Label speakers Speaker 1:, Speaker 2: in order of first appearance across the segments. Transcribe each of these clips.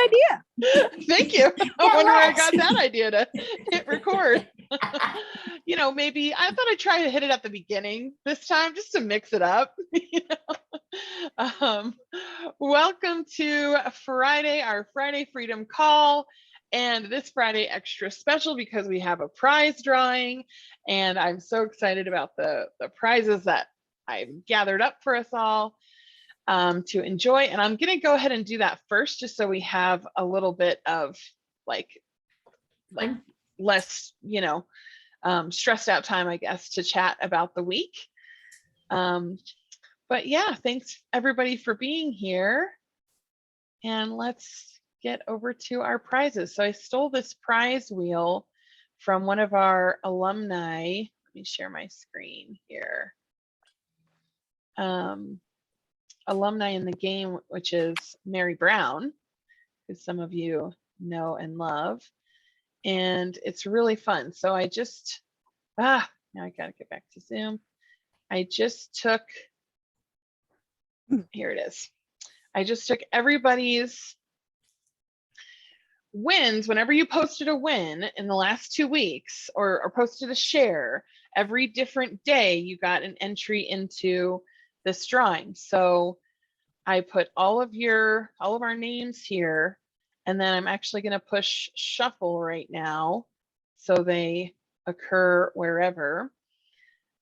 Speaker 1: idea.
Speaker 2: Thank you. I wonder where I got that idea to hit record. You know, maybe I thought I'd try to hit it at the beginning this time just to mix it up. You know? Welcome to Friday, our Friday Freedom Call. And this Friday extra special because we have a prize drawing. And I'm so excited about the prizes that I've gathered up for us all to enjoy. And I'm going to go ahead and do that first, just so we have a little bit of like less, you know, stressed out time, I guess, to chat about the week. But yeah, thanks everybody for being here. And let's get over to our prizes. So I stole this prize wheel from one of our alumni. Let me share my screen here. Alumni in the game, which is Mary Brown, who some of you know and love. And it's really fun. So I just, now I gotta get back to Zoom. I just took, here it is. I just took everybody's wins. Whenever you posted a win in the last 2 weeks or posted a share, every different day you got an entry into this drawing. So I put all of our names here, and then I'm actually going to push shuffle right now so they occur wherever.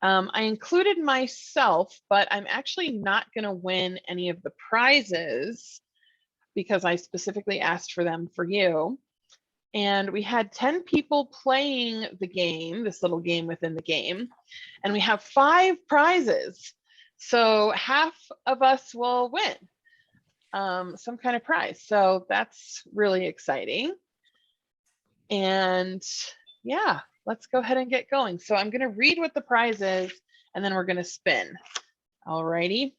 Speaker 2: I included myself, but I'm actually not going to win any of the prizes because I specifically asked for them for you. And we had 10 people playing the game, this little game within the game, and we have 5 prizes. So half of us will win some kind of prize. So that's really exciting. And yeah, let's go ahead and get going. So I'm going to read what the prize is, and then we're going to spin. All righty.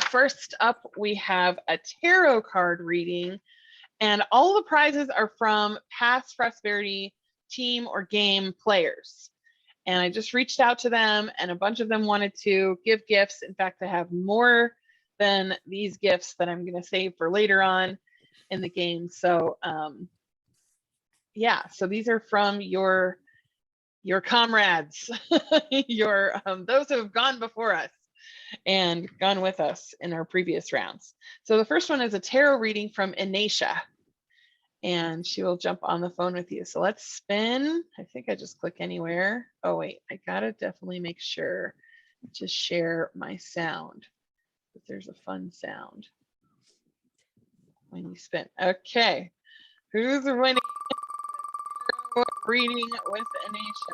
Speaker 2: First up, we have a tarot card reading, and all the prizes are from past Prosperity team or game players. And I just reached out to them, and a bunch of them wanted to give gifts. In fact, I have more than these gifts that I'm going to save for later on in the game. So yeah, so these are from your comrades, those who have gone before us and gone with us in our previous rounds. So the first one is a tarot reading from Inacia, and she will jump on the phone with you. So let's spin. I think I just click anywhere. Oh wait, I gotta definitely make sure to share my sound, but there's a fun sound when you spin. Okay, who's winning reading with Inacia?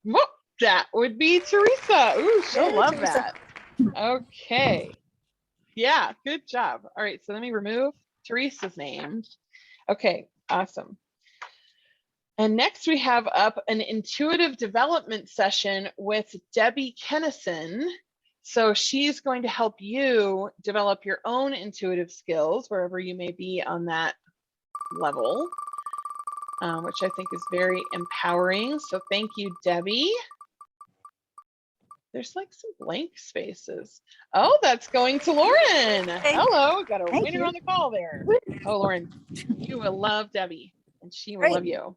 Speaker 2: Whoop, that would be Teresa. Ooh, she'll love Teresa. That. Okay. Yeah, good job. All right, so let me remove Teresa's name. Okay, awesome. And next we have up an intuitive development session with Debbie Kennison. So she's going to help you develop your own intuitive skills wherever you may be on that level, which I think is very empowering. So thank you, Debbie. There's like some blank spaces. Oh, that's going to Lauren. Hello, got a winner on the call there. Oh, Lauren, you will love Debbie and she will love you.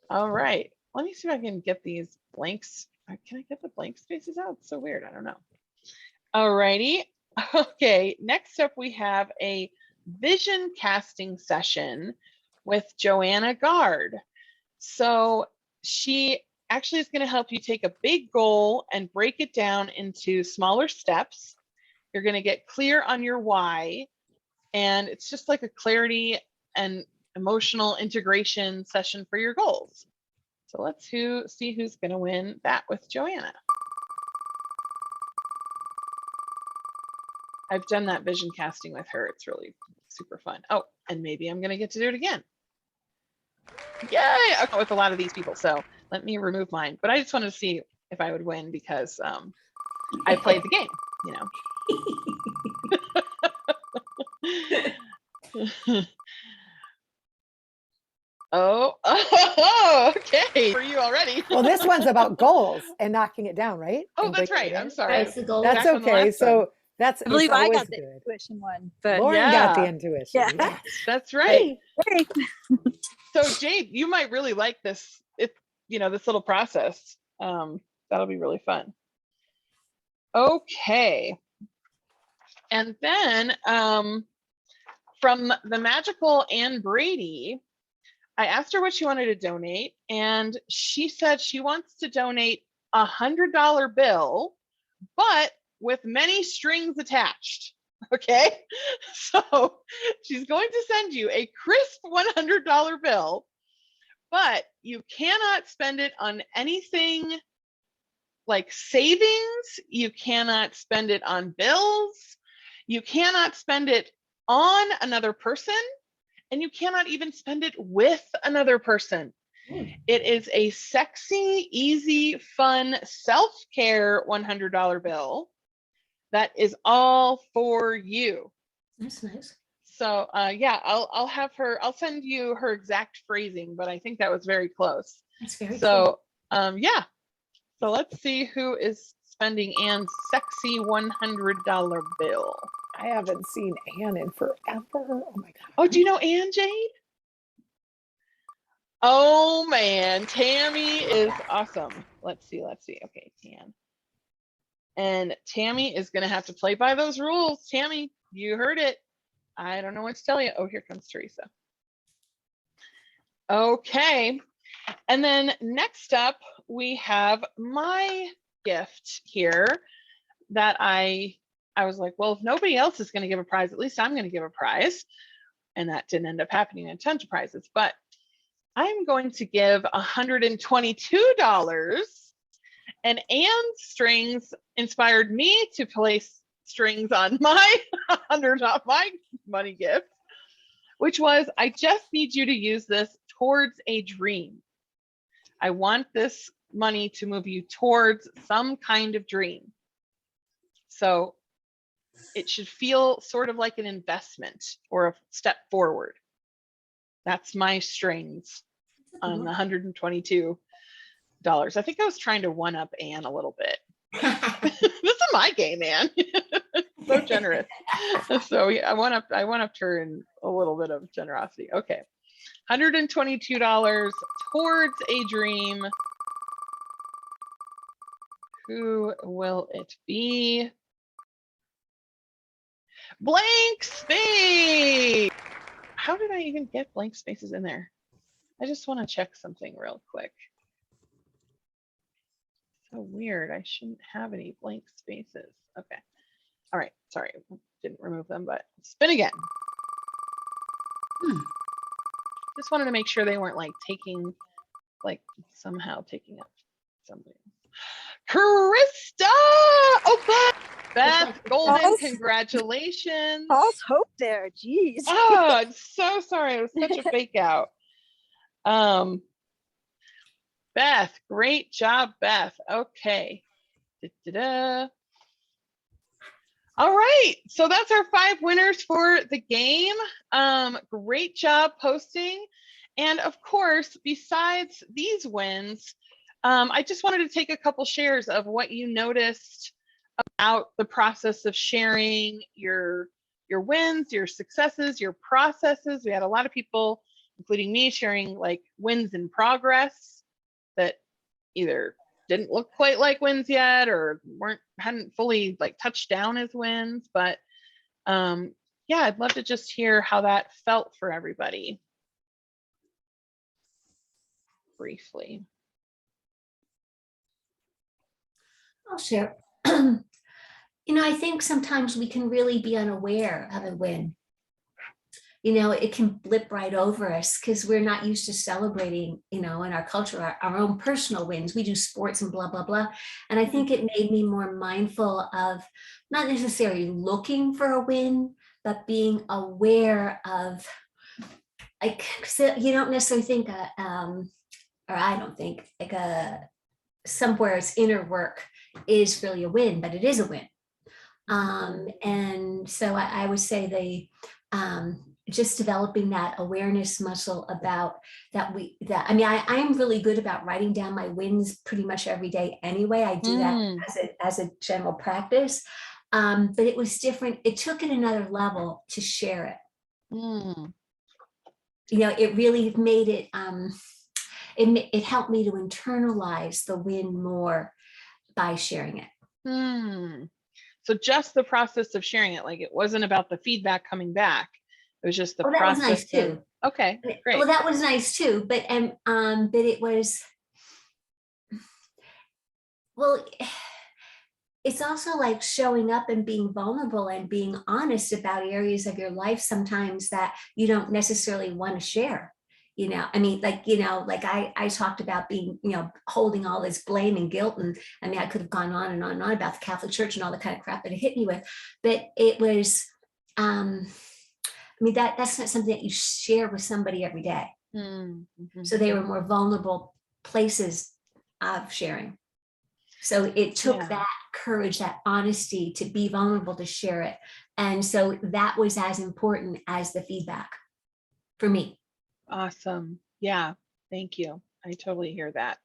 Speaker 2: All right, let me see if I can get these blanks. Can I get the blank spaces out? It's so weird, I don't know. All righty, okay, next up we have a vision casting session with Joanna Gard. So she actually is going to help you take a big goal and break it down into smaller steps. You're going to get clear on your why, and it's just like a clarity and emotional integration session for your goals. So let's see who's going to win that with Joanna. I've done that vision casting with her. It's really super fun. Oh, and maybe I'm going to get to do it again. Yay! Okay, with a lot of these people. So let me remove mine. But I just wanted to see if I would win because I played the game, you know. Oh, okay. For you already.
Speaker 1: Well, this one's about goals and knocking it down, right?
Speaker 2: Oh,
Speaker 1: And
Speaker 2: that's
Speaker 1: breaking
Speaker 2: right.
Speaker 1: it
Speaker 2: I'm
Speaker 1: in.
Speaker 2: sorry.
Speaker 1: Right?
Speaker 3: That's the goal.
Speaker 1: That's
Speaker 2: Back on the
Speaker 1: okay.
Speaker 2: last one.
Speaker 1: So that's,
Speaker 3: I
Speaker 1: it's
Speaker 3: believe I
Speaker 1: always
Speaker 3: got the
Speaker 1: good.
Speaker 3: intuition one, but
Speaker 1: Lauren got the
Speaker 2: Yeah,
Speaker 1: intuition.
Speaker 3: yeah.
Speaker 1: Yes.
Speaker 2: that's right.
Speaker 3: Hey.
Speaker 2: So Jade, you might really like this. This little process. That'll be really fun. Okay. And then from the magical Anne Brady, I asked her what she wanted to donate, and she said she wants to donate $100 bill, but with many strings attached. Okay, so she's going to send you a crisp $100 bill, but you cannot spend it on anything like savings. You cannot spend it on bills. You cannot spend it on another person, and you cannot even spend it with another person. It is a sexy, easy, fun self-care $100 bill that is all for you.
Speaker 3: That's nice.
Speaker 2: So yeah, I'll send you her exact phrasing, but I think that was very close.
Speaker 3: That's very
Speaker 2: cool. Yeah. So let's see who is spending Anne's sexy $100 bill.
Speaker 1: I haven't seen Anne in forever. Oh my God.
Speaker 2: Oh, do you know Anne, Jade? Oh man, Tammy is awesome. Let's see. Okay, Tam. And Tammy is gonna have to play by those rules. Tammy, you heard it. I don't know what to tell you. Oh, here comes Teresa. Okay. And then next up, we have my gift here that I was like, well, if nobody else is going to give a prize, at least I'm going to give a prize. And that didn't end up happening in tons of prizes, but I'm going to give $122. And Anne's strings inspired me to place strings on my my money gift, which was, I just need you to use this towards a dream. I want this money to move you towards some kind of dream. So it should feel sort of like an investment or a step forward. That's my strings on the $122. I think I was trying to one up Anne a little bit. This is my game, Anne. So generous. So yeah, I one upped her in a little bit of generosity. Okay. $122 towards a dream. Who will it be? Blank space. How did I even get blank spaces in there? I just want to check something real quick. So weird. I shouldn't have any blank spaces. Okay. All right. Sorry. Didn't remove them, but spin again. Just wanted to make sure they weren't like somehow taking up something. Krista! Oh, Beth Golden, congratulations.
Speaker 3: False hope there. Jeez.
Speaker 2: Oh, I'm so sorry. It was such a fake out. Beth, great job, Beth. Okay. Da-da-da. All right, so that's our 5 winners for the game. Great job posting. And of course, besides these wins, I just wanted to take a couple shares of what you noticed about the process of sharing your wins, your successes, your processes. We had a lot of people, including me, sharing like wins in progress that either didn't look quite like wins yet or hadn't fully like touched down as wins. But yeah, I'd love to just hear how that felt for everybody briefly.
Speaker 3: I'll share. I think sometimes we can really be unaware of a win. It can blip right over us because we're not used to celebrating, in our culture, our own personal wins. We do sports and blah, blah, blah. And I think it made me more mindful of not necessarily looking for a win, but being aware of, like, you don't necessarily think, or I don't think, like somewhere it's inner work is really a win, but it is a win. And so I would say just developing that awareness muscle about I mean, I am really good about writing down my wins pretty much every day anyway. I do that as a general practice. But it was different. It took it another level to share it. You know, it really made it, it helped me to internalize the win more by sharing it.
Speaker 2: So just the process of sharing it, like it wasn't about the feedback coming back. It was just the
Speaker 3: that
Speaker 2: process.
Speaker 3: was nice too.
Speaker 2: Okay, great.
Speaker 3: Well, that was nice too, but it was, well, it's also like showing up and being vulnerable and being honest about areas of your life sometimes that you don't necessarily want to share. You know, I mean, like, you know, like I talked about being, you know, holding all this blame and guilt. And I mean, I could have gone on and on and on about the Catholic Church and all the kind of crap that it hit me with, but it was, I mean, that's not something that you share with somebody every day. So they were more vulnerable places of sharing. So it took that courage, that honesty to be vulnerable, to share it. And so that was as important as the feedback for me.
Speaker 2: Awesome. Yeah. Thank you. I totally hear that.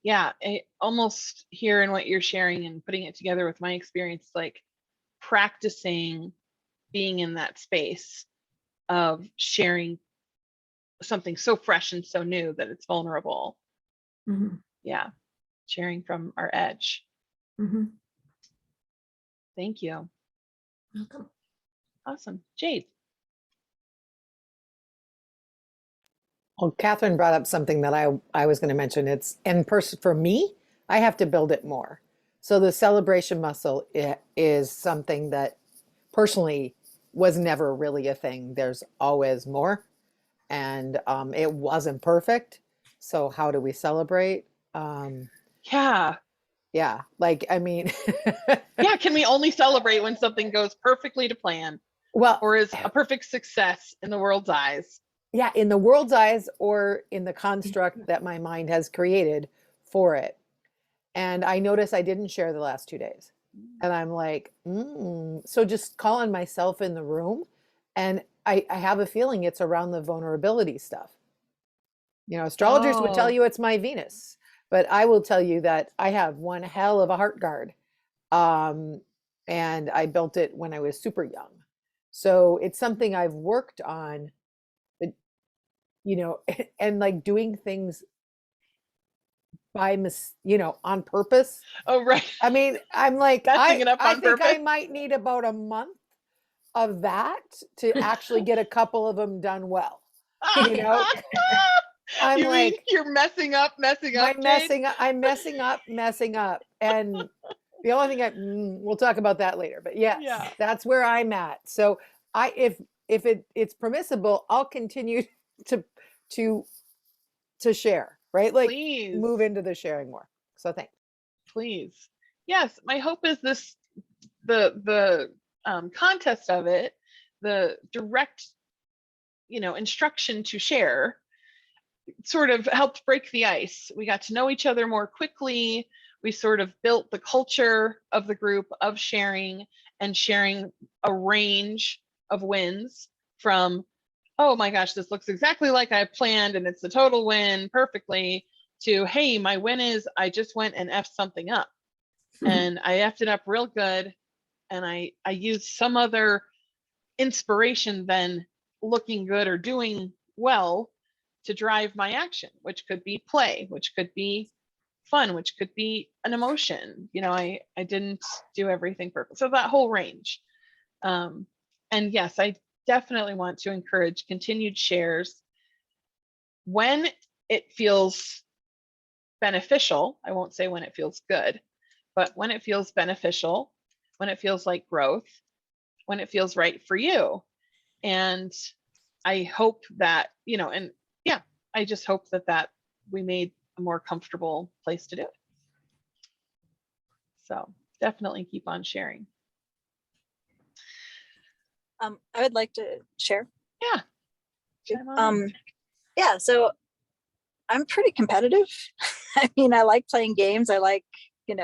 Speaker 2: Yeah. I almost hearing what you're sharing and putting it together with my experience, like practicing being in that space of sharing something so fresh and so new that it's vulnerable. Yeah. Sharing from our edge. Thank you.
Speaker 3: Welcome.
Speaker 2: Awesome. Jade.
Speaker 1: Well, Catherine brought up something that I was going to mention. It's in person for me, I have to build it more. So the celebration muscle is something that personally was never really a thing. There's always more. And it wasn't perfect. So how do we celebrate?
Speaker 2: Yeah.
Speaker 1: Yeah. Like, I mean,
Speaker 2: yeah. Can we only celebrate when something goes perfectly to plan?
Speaker 1: Well,
Speaker 2: or is a perfect success in the world's eyes?
Speaker 1: Yeah, in the world's eyes or in the construct that my mind has created for it. And I noticed I didn't share the last 2 days. And I'm like, so just calling myself in the room. And I have a feeling it's around the vulnerability stuff. You know, astrologers would tell you it's my Venus, but I will tell you that I have one hell of a heart guard. And I built it when I was super young. So it's something I've worked on, you know, and like doing things by on purpose.
Speaker 2: Oh, right.
Speaker 1: I mean, I'm like,
Speaker 2: Messing it up
Speaker 1: I
Speaker 2: on
Speaker 1: think
Speaker 2: purpose.
Speaker 1: I might need about a month of that to actually get a couple of them done well. You know, I'm like,
Speaker 2: mean you're messing up,
Speaker 1: I'm messing up. And the only thing we'll talk about that later, but yes, that's where I'm at. So if it's permissible, I'll continue to share, right? Like move into the sharing more. So thanks.
Speaker 2: Please. Yes. My hope is the contest of it, the direct, instruction to share sort of helped break the ice. We got to know each other more quickly. We sort of built the culture of the group of sharing and sharing a range of wins from, oh my gosh, this looks exactly like I planned and it's a total win perfectly, to, hey, my win is I just went and effed something up. And I effed it up real good. And I used some other inspiration than looking good or doing well to drive my action, which could be play, which could be fun, which could be an emotion. I didn't do everything perfect. So that whole range. And yes, I definitely want to encourage continued shares when it feels beneficial. I won't say when it feels good, but when it feels beneficial, when it feels like growth, when it feels right for you. And I hope that, and yeah, I just hope that we made a more comfortable place to do it. So definitely keep on sharing.
Speaker 4: I would like to share.
Speaker 2: Yeah.
Speaker 4: Yeah, so I'm pretty competitive. I mean, I like playing games. I like, and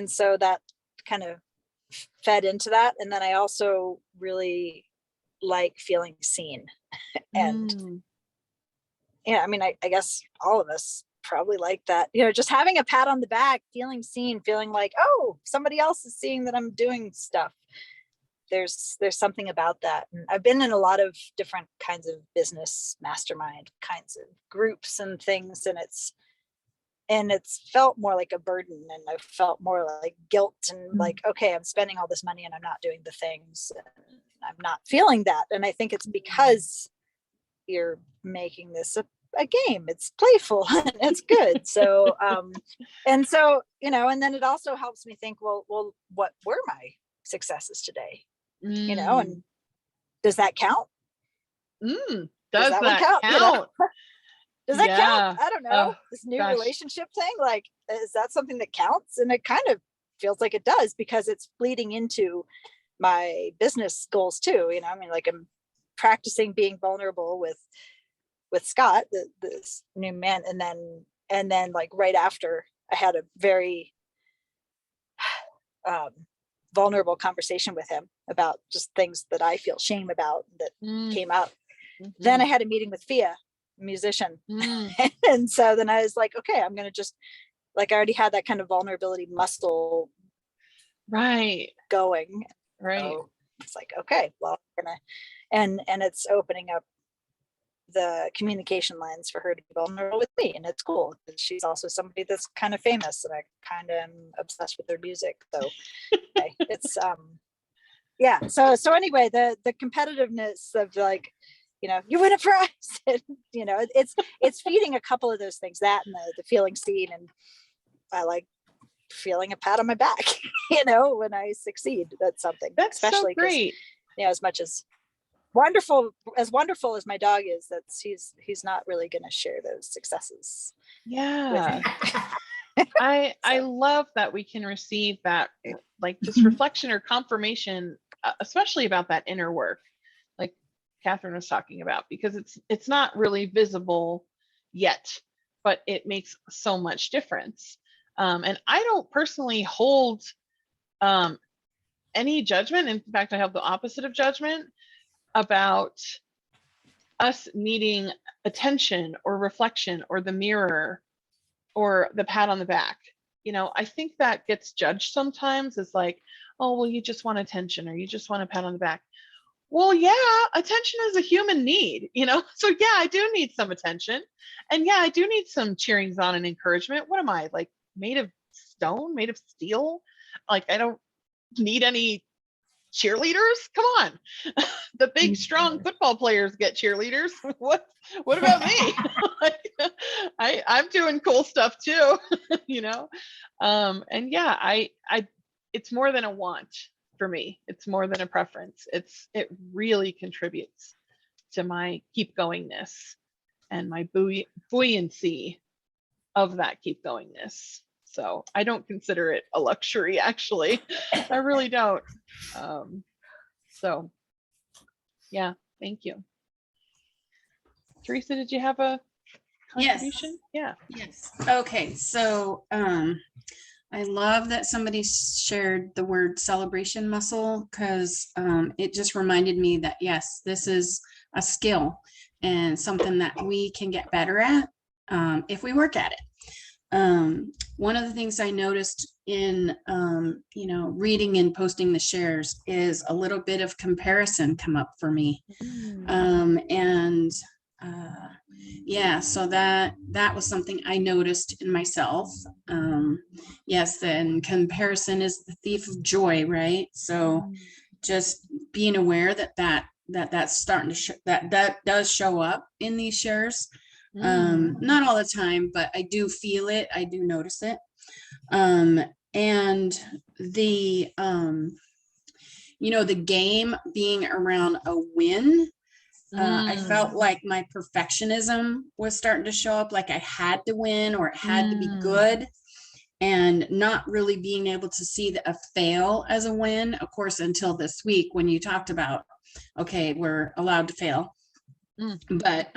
Speaker 4: so that kind of fed into that. And then I also really like feeling seen. And yeah, I mean, I guess all of us probably like that, just having a pat on the back, feeling seen, feeling like, oh, somebody else is seeing that I'm doing stuff. There's something about that. And I've been in a lot of different kinds of business mastermind kinds of groups and things, and it's felt more like a burden, and I felt more like guilt and like, okay, I'm spending all this money and I'm not doing the things, and I'm not feeling that. And I think it's because you're making this a game. It's playful and it's good. So and so, and then it also helps me think, well, what were my successes today? And does that count?
Speaker 2: Does
Speaker 4: that one
Speaker 2: that
Speaker 4: count?
Speaker 2: count?
Speaker 4: Does that count? I don't know.
Speaker 2: Oh,
Speaker 4: this new
Speaker 2: gosh.
Speaker 4: relationship thing, like, is that something that counts? And it kind of feels like it does, because it's bleeding into my business goals too. I mean, like, I'm practicing being vulnerable with Scott, this new man, and then like right after, I had a very vulnerable conversation with him about just things that I feel shame about that came up. Then I had a meeting with Fia, a musician. And so then I was like, okay, I'm going to just, like, I already had that kind of vulnerability muscle going. So it's like, okay, well, I'm gonna, and it's opening up the communication lines for her to be vulnerable with me, and it's cool. She's also somebody that's kind of famous, and I kind of am obsessed with her music. So it's yeah. So anyway, the competitiveness of, like, you win a prize. And, it's feeding a couple of those things, that and the feeling seen, and I like feeling a pat on my back, when I succeed. That's something.
Speaker 2: That's
Speaker 4: especially
Speaker 2: so great.
Speaker 4: As much as wonderful as my dog is, that's he's not really going to share those successes with me.
Speaker 2: I love that we can receive that, like, just reflection or confirmation, especially about that inner work, like Catherine was talking about, because it's not really visible yet, but it makes so much difference. And I don't personally hold any judgment. In fact, I have the opposite of judgment about us needing attention or reflection or the mirror or the pat on the back. I think that gets judged sometimes as like, oh, well, you just want attention, or you just want a pat on the back. Well, yeah, attention is a human need, so yeah, I do need some attention, and yeah, I do need some cheerings on and encouragement. What am I, like, made of stone, made of steel? Like, I don't need any cheerleaders. Come on. The big strong football players get cheerleaders. What about me? Like, I'm doing cool stuff too. And yeah, I it's more than a want for me. It's more than a preference. It really contributes to my keep goingness and my buoyancy of that keep goingness. So I don't consider it a luxury, actually. I really don't. So yeah, thank you. Teresa, did you have a contribution?
Speaker 5: Yes. Yes. Okay. So I love that somebody shared the word celebration muscle, because it just reminded me that, yes, this is a skill and something that we can get better at if we work at it. One of the things I noticed in, reading and posting the shares is a little bit of comparison come up for me. Yeah, so that was something I noticed in myself. Yes, then comparison is the thief of joy, right? So just being aware that's starting to that does show up in these shares. Not all the time, but I do feel it. I do notice it. And the the game being around a win, I felt like my perfectionism was starting to show up, like I had to win or it had to be good, and not really being able to see a fail as a win, of course, until this week when you talked about, okay, we're allowed to fail. But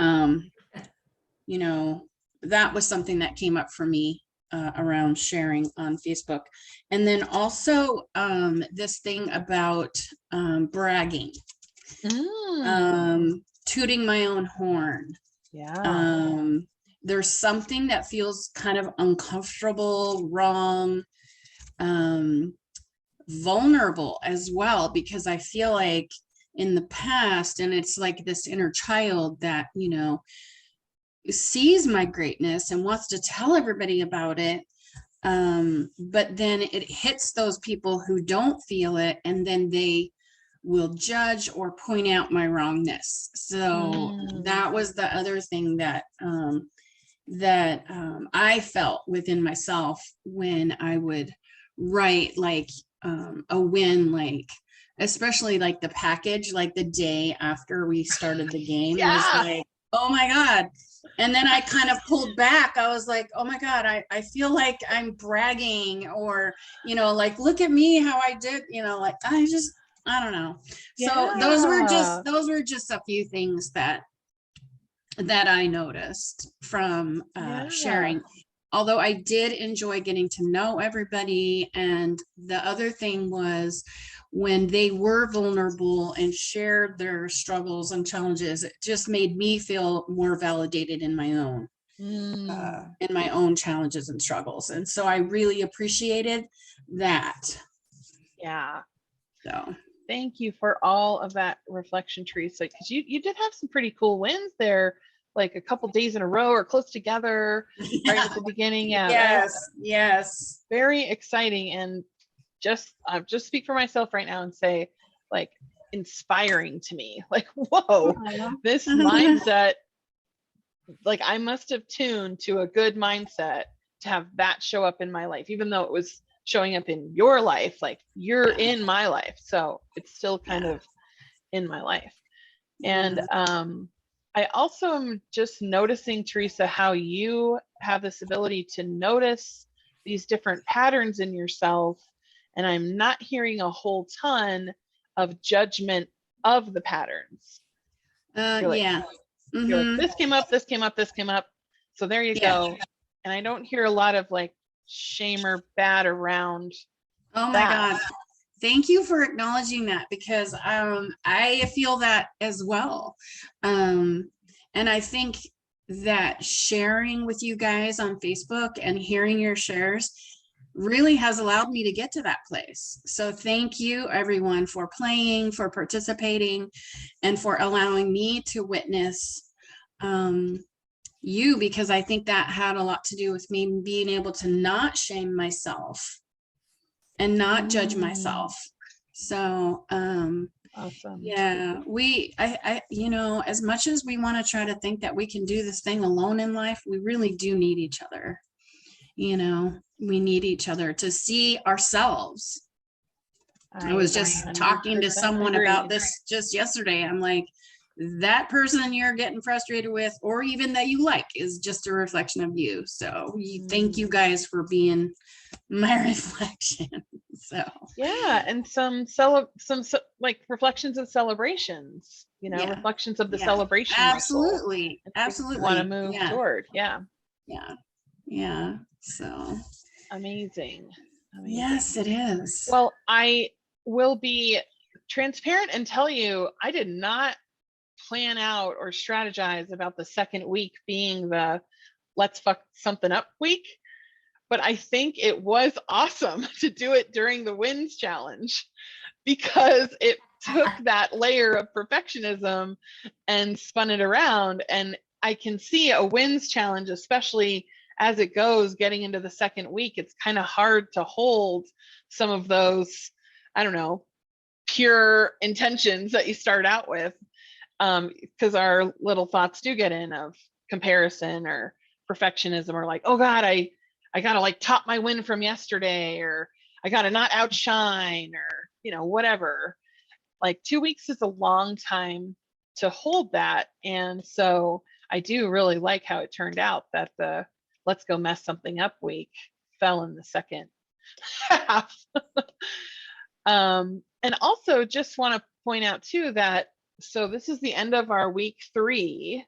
Speaker 5: that was something that came up for me around sharing on Facebook. And then also this thing about bragging, tooting my own horn.
Speaker 2: Yeah.
Speaker 5: There's something that feels kind of uncomfortable, wrong, vulnerable as well, because I feel like in the past, and it's like this inner child that, you know, sees my greatness and wants to tell everybody about it. But then it hits those people who don't feel it, and then they will judge or point out my wrongness. So that was the other thing that I felt within myself when I would write like a win, like especially like the package, like the day after we started the game was like, oh my God. And then I kind of pulled back. I was like, oh my God, I feel like I'm bragging, or, you know, like, look at me, how I did, you know, like, I don't know. So those were just a few things that I noticed from sharing. Although I did enjoy getting to know everybody. And the other thing was when they were vulnerable and shared their struggles and challenges, it just made me feel more validated in my own challenges and struggles. And so I really appreciated that.
Speaker 2: Yeah.
Speaker 5: So
Speaker 2: thank you for all of that reflection, Teresa, because you did have some pretty cool wins there, like a couple days in a row or close together right at the beginning. Yeah.
Speaker 5: Yes.
Speaker 2: Very exciting. And I'll just speak for myself right now and say, like, inspiring to me. Like, whoa, this mindset, like I must have tuned to a good mindset to have that show up in my life, even though it was showing up in your life, like you're in my life. So it's still kind of in my life. And I also am just noticing, Teresa, how you have this ability to notice these different patterns in yourself. And I'm not hearing a whole ton of judgment of the patterns. You're like, this came up, this came up, this came up. So there you go. And I don't hear a lot of like shame or bad around.
Speaker 5: Oh my God. Thank you for acknowledging that, because I feel that as well. And I think that sharing with you guys on Facebook and hearing your shares really has allowed me to get to that place. So thank you everyone for playing, for participating, and for allowing me to witness you, because I think that had a lot to do with me being able to not shame myself and not judge myself. So
Speaker 2: awesome.
Speaker 5: Yeah, I you know, as much as we want to try to think that we can do this thing alone in life, we really do need each other. You know, we need each other to see ourselves. I was just talking to someone about this just yesterday. I'm like, that person you're getting frustrated with, or even that you like, is just a reflection of you. So thank you guys for being my reflection. So
Speaker 2: yeah, and some like reflections of celebrations, you know, reflections of the celebration.
Speaker 5: Absolutely.
Speaker 2: Want to move toward. Yeah.
Speaker 5: So
Speaker 2: amazing.
Speaker 5: Yes, it is.
Speaker 2: Well, I will be transparent and tell you, I did not plan out or strategize about the second week being the let's fuck something up week. But I think it was awesome to do it during the wins challenge, because it took that layer of perfectionism and spun it around. And I can see a wins challenge, especially as it goes, getting into the second week, it's kind of hard to hold some of those, I don't know, pure intentions that you start out with, because our little thoughts do get in of comparison or perfectionism, or like, oh God, I gotta like top my win from yesterday, or I gotta not outshine, or, you know, whatever. Like 2 weeks is a long time to hold that. And so I do really like how it turned out that the let's go mess something up week fell in the second half. And also just want to point out too that, so this is the end of our week 3.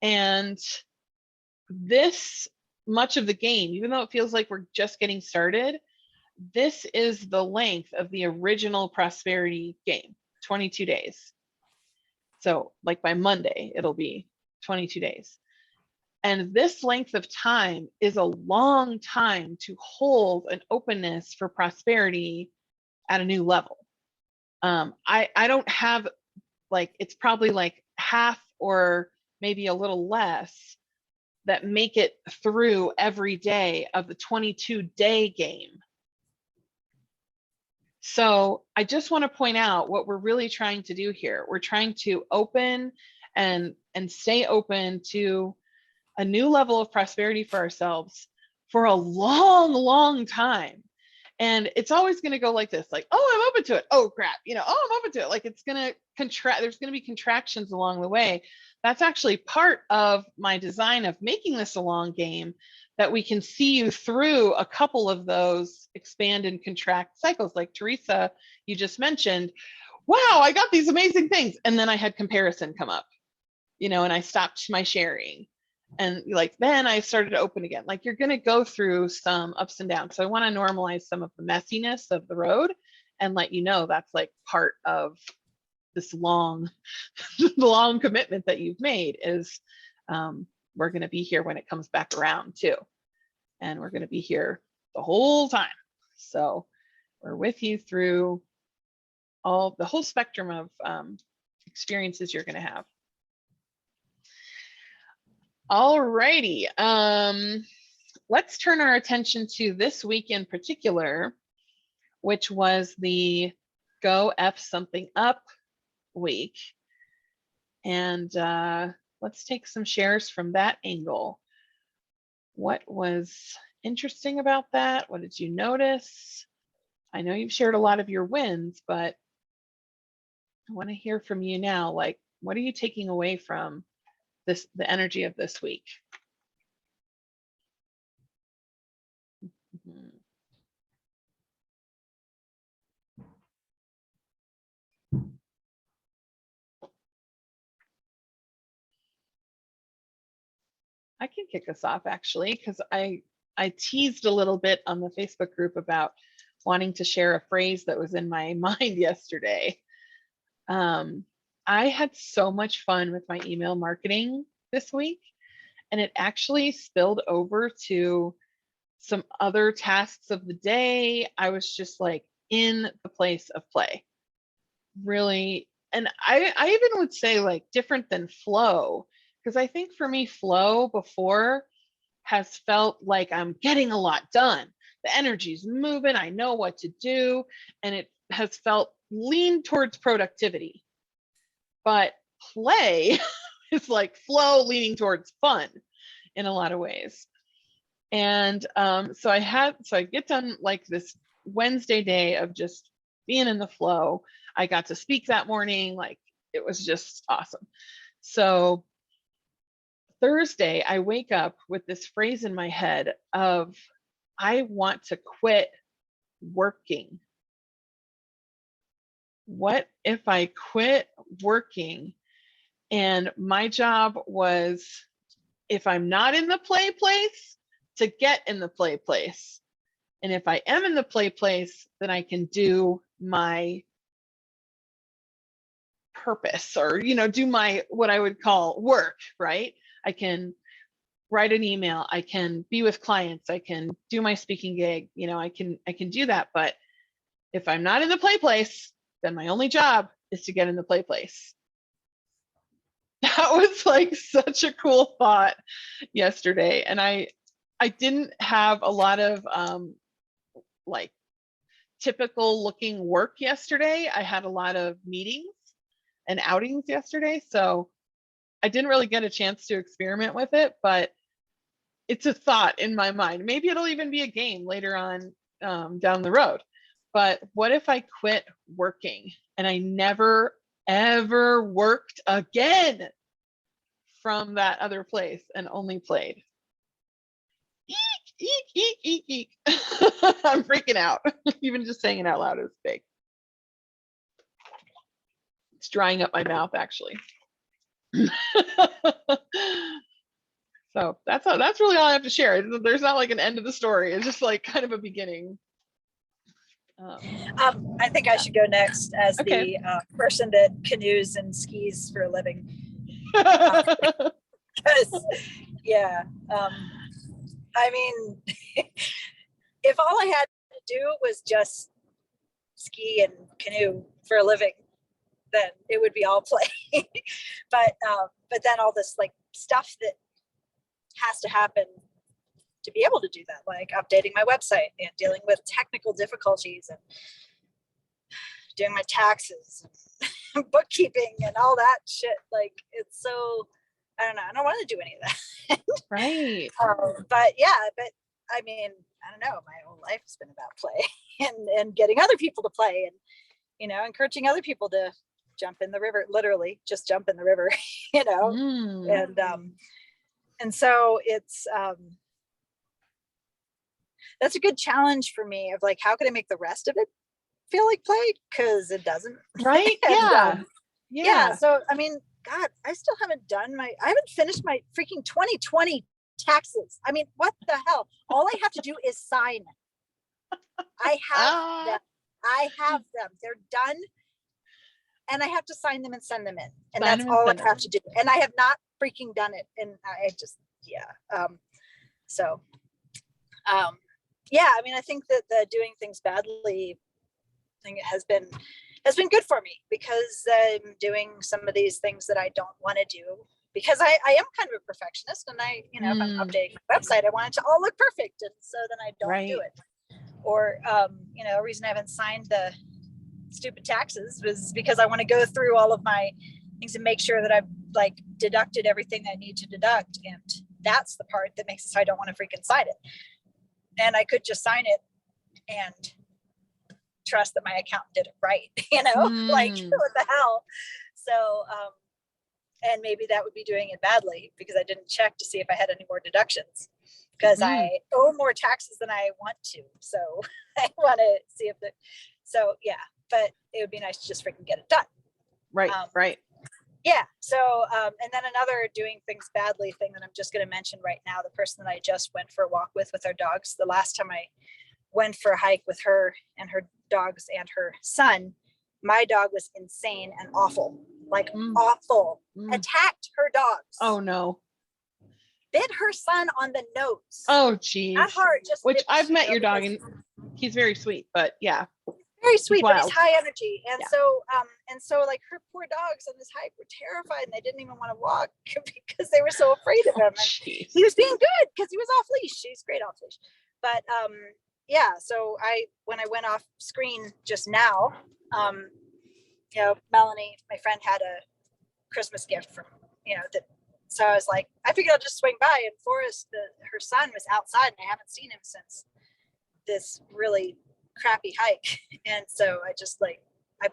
Speaker 2: And this much of the game, even though it feels like we're just getting started. This is the length of the original prosperity game, 22 days. So like by Monday, it'll be 22 days. And this length of time is a long time to hold an openness for prosperity at a new level. I don't have, like, it's probably like half or maybe a little less that make it through every day of the 22-day game. So I just want to point out what we're really trying to do here. We're trying to open and stay open to a new level of prosperity for ourselves for a long, long time. And it's always going to go like this, like, oh, I'm open to it. Oh, crap. You know, oh, I'm open to it. Like, it's going to contract. There's going to be contractions along the way. That's actually part of my design of making this a long game, that we can see you through a couple of those expand and contract cycles. Like Teresa, you just mentioned, wow, I got these amazing things. And then I had comparison come up, you know, and I stopped my sharing. And like, then I started to open again. Like, you're going to go through some ups and downs. So I want to normalize some of the messiness of the road and let you know that's like part of this long, long commitment that you've made is we're going to be here when it comes back around too. And we're going to be here the whole time. So we're with you through the whole spectrum of experiences you're going to have. All righty. Let's turn our attention to this week in particular, which was the Go F Something Up week. And let's take some shares from that angle. What was interesting about that? What did you notice? I know you've shared a lot of your wins, but I want to hear from you now. Like, what are you taking away from the energy of this week? Mm-hmm. I can kick us off actually, because I teased a little bit on the Facebook group about wanting to share a phrase that was in my mind yesterday. I had so much fun with my email marketing this week, and it actually spilled over to some other tasks of the day. I was just like in the place of play, really. And I even would say like different than flow, because I think for me, flow before has felt like I'm getting a lot done. The energy's moving, I know what to do, and it has felt lean towards productivity. But play is like flow leaning towards fun in a lot of ways. And so I get done like this Wednesday day of just being in the flow. I got to speak that morning, like it was just awesome. So Thursday, I wake up with this phrase in my head of, I want to quit working. What if I quit working? And my job was, if I'm not in the play place, to get in the play place. And if I am in the play place, then I can do my purpose, or, you know, do my, what I would call work, right? I can write an email, I can be with clients, I can do my speaking gig, you know, I can do that. But if I'm not in the play place, then my only job is to get in the play place. That was like such a cool thought yesterday. And I didn't have a lot of like typical looking work yesterday. I had a lot of meetings and outings yesterday. So I didn't really get a chance to experiment with it, but it's a thought in my mind. Maybe it'll even be a game later on down the road. But what if I quit working and I never, ever worked again from that other place and only played? Eek, eek, eek, eek, eek. I'm freaking out. Even just saying it out loud is big. It's drying up my mouth, actually. So that's really all I have to share. There's not like an end of the story. It's just like kind of a beginning.
Speaker 4: I think I should go next as
Speaker 2: Okay.
Speaker 4: the person that canoes and skis for a living. Because, yeah, I mean, if all I had to do was just ski and canoe for a living, then it would be all play. But then all this like stuff that has to happen to be able to do that, like updating my website and dealing with technical difficulties and doing my taxes and bookkeeping and all that shit. Like, it's so, I don't know. I don't want to do any of that.
Speaker 2: Right.
Speaker 4: But I mean, I don't know. My whole life has been about play and getting other people to play and, encouraging other people to jump in the river, literally just jump in the river, and so it's, that's a good challenge for me of like, how can I make the rest of it feel like play? Because it doesn't.
Speaker 2: Right.
Speaker 4: And,
Speaker 2: Yeah.
Speaker 4: yeah. So, I mean, God, I still haven't I haven't finished my freaking 2020 taxes. I mean, what the hell? All I have to do is sign. I have them. I have them. They're done. And I have to sign them and send them in. And that's all I have to do. And I have not freaking done it. And I just, yeah. Yeah, I mean, I think that the doing things badly thing has been good for me because I'm doing some of these things that I don't want to do because I am kind of a perfectionist and I, if I'm updating my website, I want it to all look perfect. And so then I don't do it. Or, a reason I haven't signed the stupid taxes was because I want to go through all of my things and make sure that I've like deducted everything I need to deduct. And that's the part that makes it so I don't want to freaking sign it. And I could just sign it and trust that my accountant did it right, like what the hell? So, and maybe that would be doing it badly because I didn't check to see if I had any more deductions because I owe more taxes than I want to. So I want to see if yeah, but it would be nice to just freaking get it done.
Speaker 2: Right. Right.
Speaker 4: Yeah. So, and then another doing things badly thing that I'm just going to mention right now, the person that I just went for a walk with our dogs, the last time I went for a hike with her and her dogs and her son, my dog was insane and awful, like awful, attacked her dogs.
Speaker 2: Oh no.
Speaker 4: Bit her son on the nose.
Speaker 2: Oh geez.
Speaker 4: Not hard, just
Speaker 2: which I've met your dog and he's very sweet, but yeah.
Speaker 4: Very sweet, but he's high energy. And so like her poor dogs on this hike were terrified and they didn't even want to walk because they were so afraid of him. And he was being good because he was off leash. He's great off leash. But yeah, so when I went off screen just now, Melanie, my friend, had a Christmas gift from, so I was like, I figured I'll just swing by. And Forrest, her son, was outside and I haven't seen him since this really crappy hike. And so I just I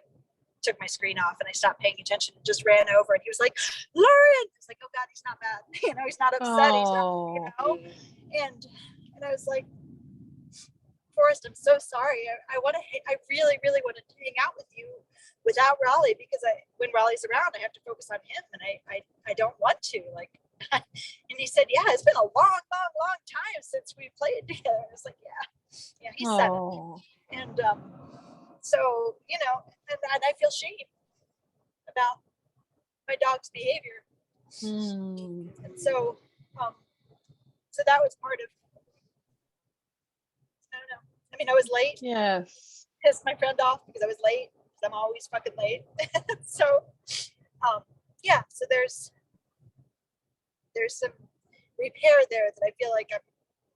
Speaker 4: took my screen off and I stopped paying attention and just ran over and he was like, Lauren. I was like, oh God, he's not bad. He's not upset. He's not, and I was like, Forrest, I'm so sorry. I really, really want to hang out with you without Raleigh because when Raleigh's around, I have to focus on him and I don't want to and he said, yeah, it's been a long, long, long time since we played together. I was like, yeah, he's 7. And so, and I feel shame about my dog's behavior. And so, so that was part of, I don't know. I mean, I was late.
Speaker 2: Yes.
Speaker 4: Pissed my friend off because I was late. Because I'm always fucking late. So, yeah. So there's some repair there that I feel like I'm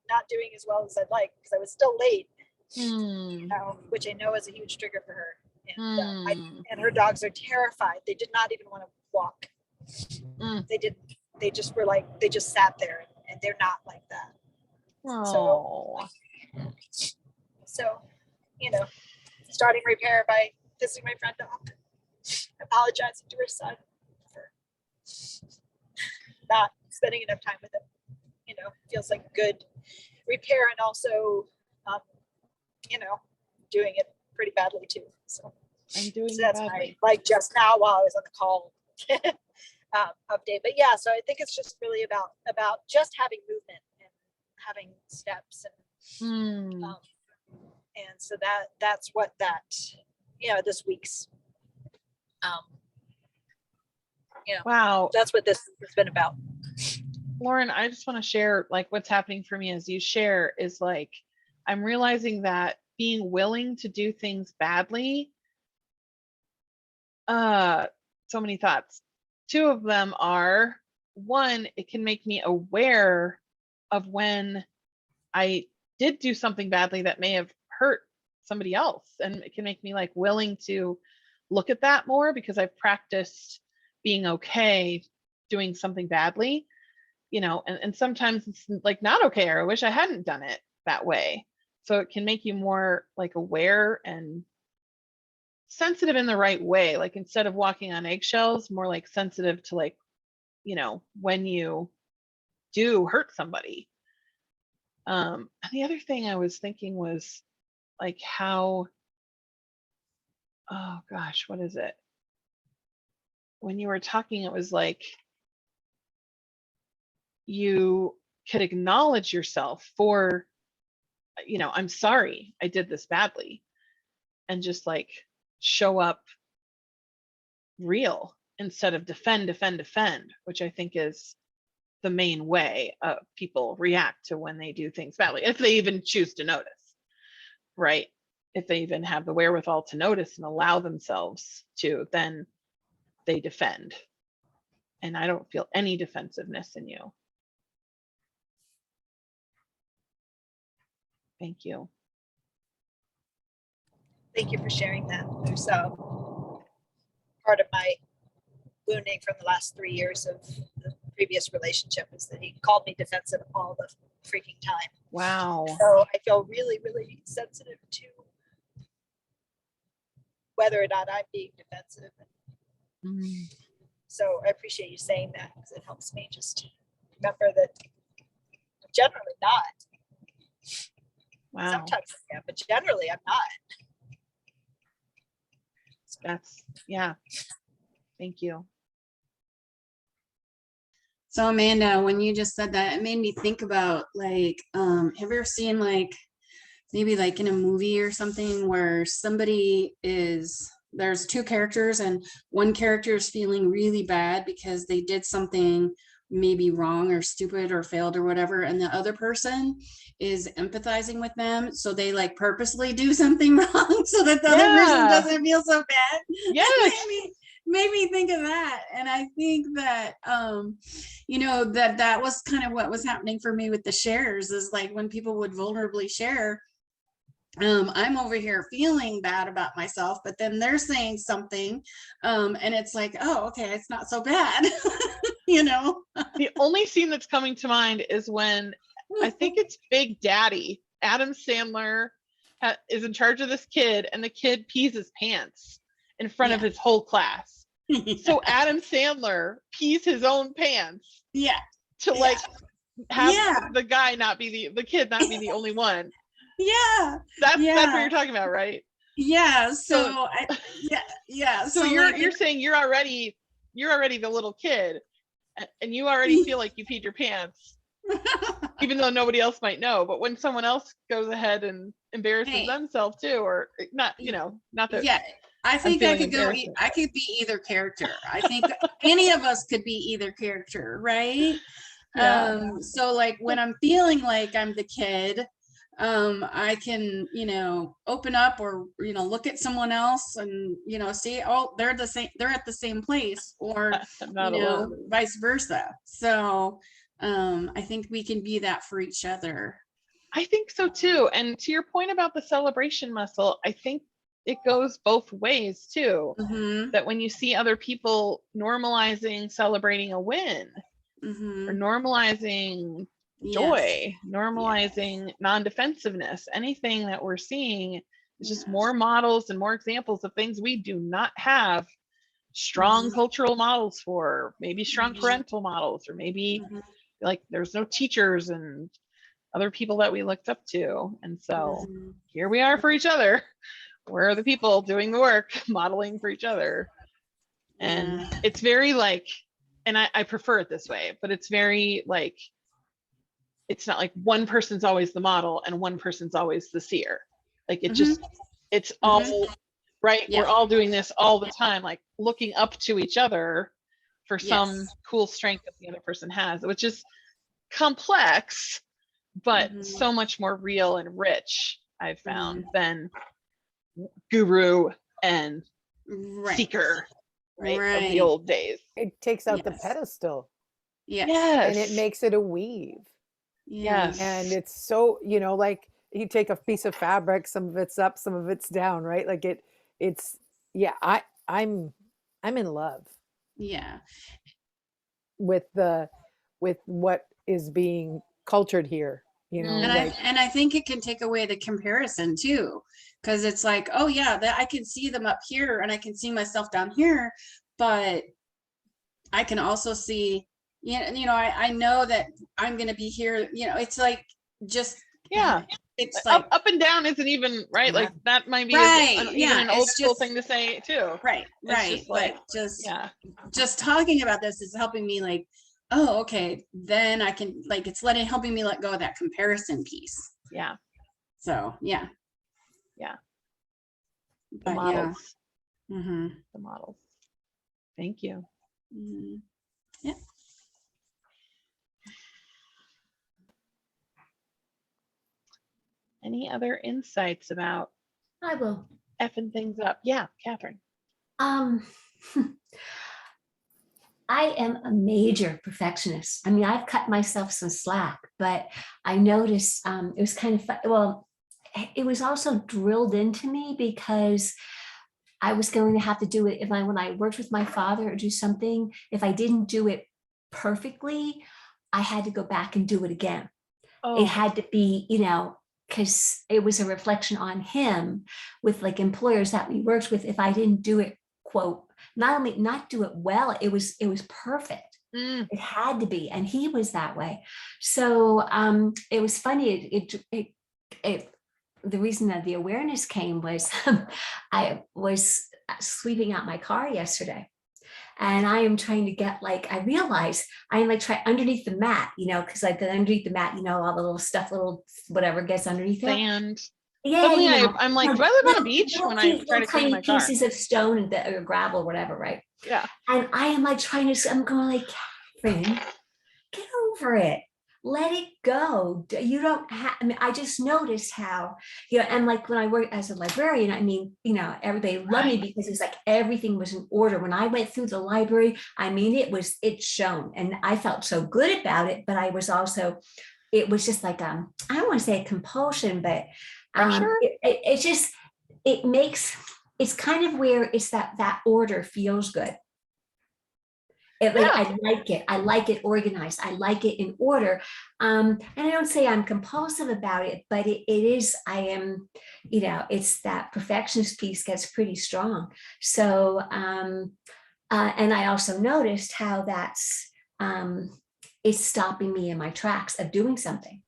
Speaker 4: not doing as well as I'd like because I was still late. Which I know is a huge trigger for her. And and her dogs are terrified. They did not even want to walk. They didn't. They just were like, they just sat there and they're not like that. So, starting repair by pissing my friend off, apologizing to her son for not spending enough time with him. Feels like good repair and also, doing it pretty badly too. So
Speaker 2: I'm doing
Speaker 4: that's
Speaker 2: badly.
Speaker 4: just now while I was on the call, update. But yeah, so I think it's just really about just having movement and having steps,
Speaker 2: Mm.
Speaker 4: and so that's what that, this week's,
Speaker 2: Wow.
Speaker 4: that's what this has been about.
Speaker 2: Lauren, I just want to share like what's happening for me as you share is like, I'm realizing that being willing to do things badly, so many thoughts. Two of them are, one, it can make me aware of when I did do something badly that may have hurt somebody else. And it can make me like willing to look at that more because I've practiced being okay doing something badly, and sometimes it's like not okay, or I wish I hadn't done it that way. So it can make you more like aware and sensitive in the right way. Like instead of walking on eggshells, more like sensitive to like, when you do hurt somebody. And the other thing I was thinking was like how, oh gosh, what is it? When you were talking, it was like you could acknowledge yourself for, I'm sorry I did this badly, and just like show up real instead of defend, which I think is the main way people react to when they do things badly, if they even choose to notice, right? If they even have the wherewithal to notice and allow themselves to, then they defend. And I don't feel any defensiveness in you. Thank you.
Speaker 4: Thank you for sharing that. There's part of my wounding from the last 3 years of the previous relationship is that he called me defensive all the freaking time.
Speaker 2: Wow.
Speaker 4: So I feel really, really sensitive to whether or not I'm being defensive.
Speaker 2: Mm.
Speaker 4: So I appreciate you saying that because it helps me just remember that I'm generally not.
Speaker 2: Wow.
Speaker 4: Sometimes I am, but generally I'm not.
Speaker 2: That's, yeah. Thank you.
Speaker 5: So Amanda, when you just said that, it made me think about like, have you ever seen like maybe like in a movie or something where there's two characters and one character is feeling really bad because they did something maybe wrong or stupid or failed or whatever, and the other person is empathizing with them, so they like purposely do something wrong so that the other person doesn't feel so bad.
Speaker 2: Yes.
Speaker 5: Made me think of that. And I think that that was kind of what was happening for me with the shares, is like when people would vulnerably share, I'm over here feeling bad about myself, but then they're saying something, and it's like, oh, okay, it's not so bad.
Speaker 2: The only scene that's coming to mind is when I think it's Big Daddy, Adam Sandler is in charge of this kid, and the kid pees his pants in front of his whole class. So Adam Sandler pees his own pants to like have the guy not be the kid not be the only one. That's what you're talking about, right?
Speaker 5: Yeah.
Speaker 2: So you're saying you're already the little kid, and you already feel like you peed your pants, even though nobody else might know. But when someone else goes ahead and embarrasses themselves too, or not, not that.
Speaker 5: Yeah, I think I could go. I could be either character. I think any of us could be either character, right?
Speaker 2: Yeah.
Speaker 5: So like when I'm feeling like I'm the kid, I can, open up or, look at someone else and, see, oh, they're at the same place, or, vice versa. So, I think we can be that for each other.
Speaker 2: I think so too. And to your point about the celebration muscle, I think it goes both ways too.
Speaker 5: Mm-hmm.
Speaker 2: That when you see other people normalizing celebrating a win, or normalizing joy, normalizing non-defensiveness, anything that we're seeing is just more models and more examples of things we do not have strong cultural models for, maybe strong parental models, or maybe like there's no teachers and other people that we looked up to. And so here we are for each other. We're the people doing the work, modeling for each other. And it's very like and I prefer it this way, but it's very like, it's not like one person's always the model and one person's always the seer. Like it just, it's all right.
Speaker 5: Yeah.
Speaker 2: We're all doing this all the time, like looking up to each other for some
Speaker 5: Yes.
Speaker 2: cool strength that the other person has, which is complex, but so much more real and rich, I've found, than guru and
Speaker 5: Right.
Speaker 2: seeker, right, of the
Speaker 5: Right.
Speaker 2: old days.
Speaker 1: It takes out the
Speaker 5: Yes.
Speaker 1: pedestal
Speaker 5: Yes.
Speaker 2: Yes.
Speaker 1: and it makes it a weave.
Speaker 2: Yes.
Speaker 1: And it's so, you know, like you take a piece of fabric, some of it's up, some of it's down, right? Like it's yeah, I'm in love
Speaker 5: Yeah.
Speaker 1: with what is being cultured here, you know,
Speaker 5: And
Speaker 1: like
Speaker 5: I think it can take away the comparison too, because it's like, oh yeah, that I can see them up here and I can see myself down here, but I can also see, I know that I'm going to be here. It's like just
Speaker 2: Yeah.
Speaker 5: it's like
Speaker 2: Up and down isn't even right. Like that might be
Speaker 5: right.
Speaker 2: even an
Speaker 5: Yeah,
Speaker 2: old
Speaker 5: it's
Speaker 2: school
Speaker 5: just
Speaker 2: thing to say too.
Speaker 5: right.
Speaker 2: It's
Speaker 5: Right.
Speaker 2: just like,
Speaker 5: But
Speaker 2: yeah.
Speaker 5: just talking about this is helping me like, oh, okay, then I can like, it's helping me let go of that comparison piece.
Speaker 2: Yeah.
Speaker 5: So yeah.
Speaker 2: Yeah. The
Speaker 5: But
Speaker 2: models.
Speaker 5: yeah. Mm-hmm.
Speaker 2: The models. Thank you.
Speaker 5: Mm-hmm. Yeah.
Speaker 2: Any other insights about
Speaker 3: I will.
Speaker 2: effing things up? Yeah, Catherine.
Speaker 3: Um, I am a major perfectionist. I mean, I've cut myself some slack, but I noticed it was kind of fun. Well, it was also drilled into me because I was going to have to do it when I worked with my father or do something. If I didn't do it perfectly, I had to go back and do it again.
Speaker 2: Oh.
Speaker 3: It had to be, because it was a reflection on him with like employers that we worked with. If I didn't do it, quote, not only not do it well, it was perfect. It had to be, and he was that way. So it was funny. The reason that the awareness came was I was sweeping out my car yesterday. And I am trying to get I realize I am trying underneath the mat, because underneath the mat, all the little stuff, little whatever gets underneath there.
Speaker 2: Sand.
Speaker 3: Yeah,
Speaker 2: Suddenly I'm like, do I live on a beach when I try to clean my car?
Speaker 3: Pieces of stone or gravel, whatever, right?
Speaker 2: Yeah.
Speaker 3: And I am I'm going Catherine, get over it. Let it go. You don't have, I just noticed how, and when I worked as a librarian, everybody loved me because it's everything was in order. When I went through the library, it's shown, and I felt so good about it, but I was also, it was just I don't want to say a compulsion, but it's kind of where it's that order feels good. I like it. I like it organized. I like it in order. And I don't say I'm compulsive about it, but it is, I am, it's that perfectionist piece gets pretty strong. So, and I also noticed how that's, it's stopping me in my tracks of doing something.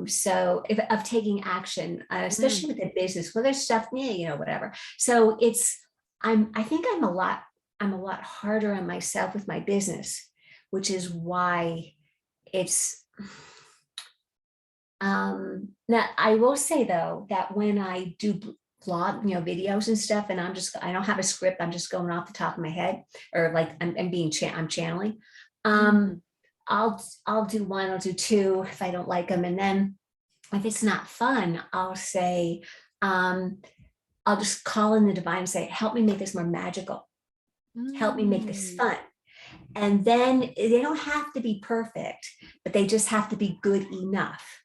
Speaker 3: So of taking action, especially with the business, where there's stuff, whatever. So I think I'm a lot harder on myself with my business, which is why it's, now I will say though, that when I do blog, videos and stuff, and I don't have a script, I'm just going off the top of my head, or I'm channeling. I'll do one, I'll do two if I don't like them. And then if it's not fun, I'll say, I'll just call in the divine and say, help me make this more magical. Help me make this fun. And then they don't have to be perfect, but they just have to be good enough.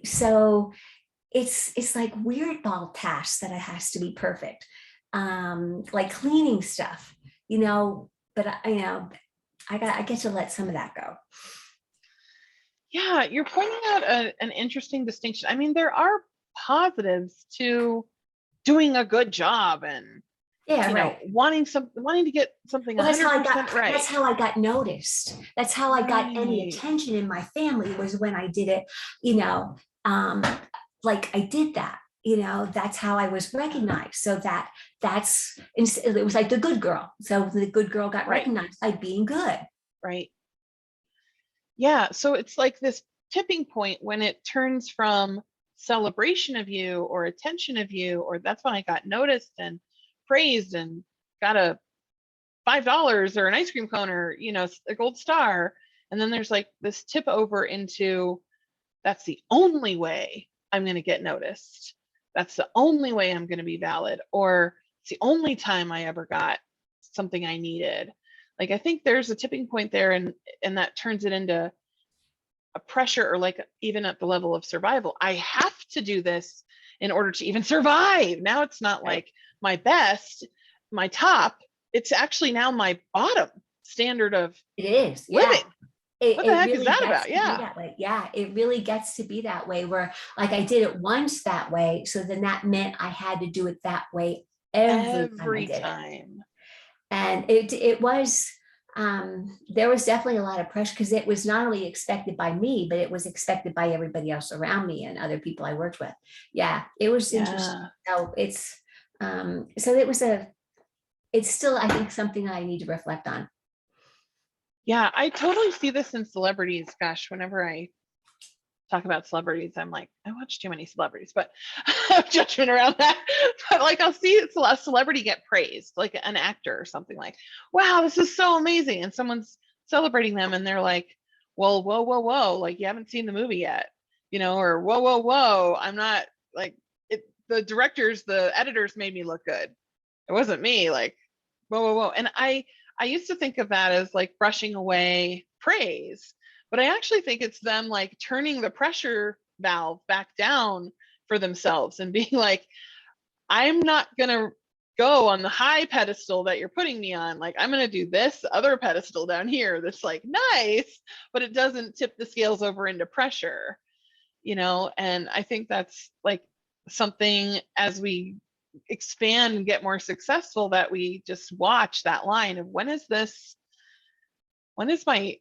Speaker 3: So it's like weird ball tasks that it has to be perfect. Like cleaning stuff, but I get to let some of that go.
Speaker 2: Yeah, you're pointing out an interesting distinction. I mean, there are positives to doing a good job and wanting to get something 100% right.
Speaker 3: That's how I got noticed. That's how I got any attention in my family, was when I did it, I did that, that's how I was recognized. So it was like the good girl. So the good girl got
Speaker 2: Right.
Speaker 3: recognized by being good.
Speaker 2: Right. Yeah. So it's like this tipping point when it turns from celebration of you or attention of you, or that's when I got noticed and praised and got a $5 or an ice cream cone or, a gold star. And then there's like this tip over into that's the only way I'm going to get noticed. That's the only way I'm going to be valid, or it's the only time I ever got something I needed. Like, I think there's a tipping point there, and that turns it into a pressure, or like even at the level of survival. I have to do this in order to even survive. Now it's not like my best, my top. It's actually now my bottom standard of
Speaker 3: It is. Yeah.
Speaker 2: living. What the heck is that about? Yeah.
Speaker 3: That way. Yeah, it really gets to be that way, where like I did it once that way. So then that meant I had to do it that way every time. And it was, there was definitely a lot of pressure, because it was not only expected by me, but it was expected by everybody else around me and other people I worked with. Yeah, it was interesting. So it's, it's still, I think, something I need to reflect on.
Speaker 2: Yeah, I totally see this in celebrities. Gosh, whenever I talk about celebrities, I'm like, I watch too many celebrities, but judgment around that. But like, I'll see a celebrity get praised, like an actor or something, like, wow, this is so amazing. And someone's celebrating them and they're like, well, whoa, whoa, whoa, like you haven't seen the movie yet, or whoa, whoa, whoa, I'm not like it. The directors, the editors made me look good. It wasn't me, like, whoa, whoa, whoa. And I used to think of that as like brushing away praise, but I actually think it's them like turning the pressure valve back down for themselves and being like, I'm not going to go on the high pedestal that you're putting me on. Like, I'm going to do this other pedestal down here that's like nice, but it doesn't tip the scales over into pressure, and I think that's like something as we expand and get more successful, that we just watch that line of when is my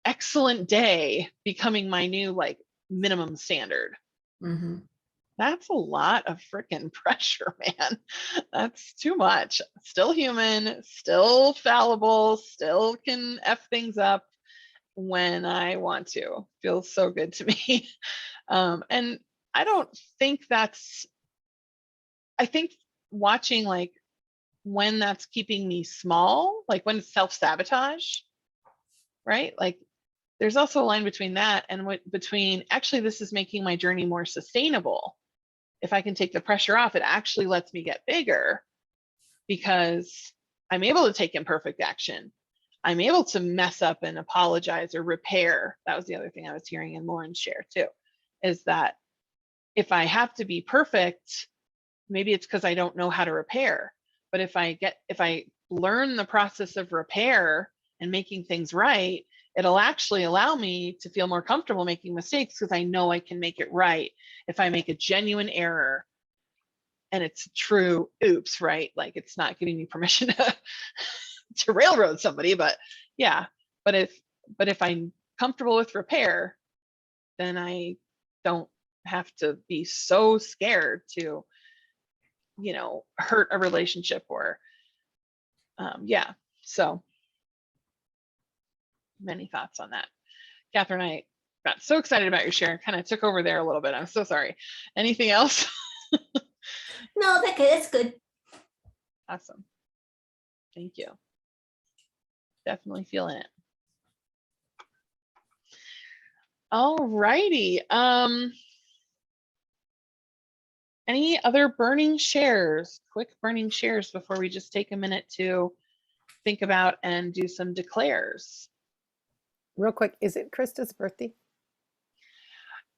Speaker 2: excellent day becoming my new like minimum standard.
Speaker 3: Mm-hmm.
Speaker 2: That's a lot of freaking pressure, man. That's too much. Still human, still fallible, still can F things up when I want to. Feels so good to me. And I don't think I think watching like when that's keeping me small, like when it's self-sabotage, right? Like there's also a line between that and between actually this is making my journey more sustainable. If I can take the pressure off, it actually lets me get bigger because I'm able to take imperfect action. I'm able to mess up and apologize or repair. That was the other thing I was hearing in Lauren's share too, is that if I have to be perfect, maybe it's because I don't know how to repair. But if I learn the process of repair and making things right, it'll actually allow me to feel more comfortable making mistakes because I know I can make it right. If I make a genuine error and it's true, oops, right? Like it's not giving me permission to railroad somebody, but yeah. But if I'm comfortable with repair, then I don't have to be so scared to hurt a relationship or so many thoughts on that. Catherine, I got so excited about your share, kind of took over there a little bit. I'm so sorry. Anything else?
Speaker 3: No, that's good.
Speaker 2: Awesome. Thank you. Definitely feeling it. All righty. Any other burning shares, quick burning shares before we just take a minute to think about and do some declares?
Speaker 1: Real quick, is it Krista's birthday?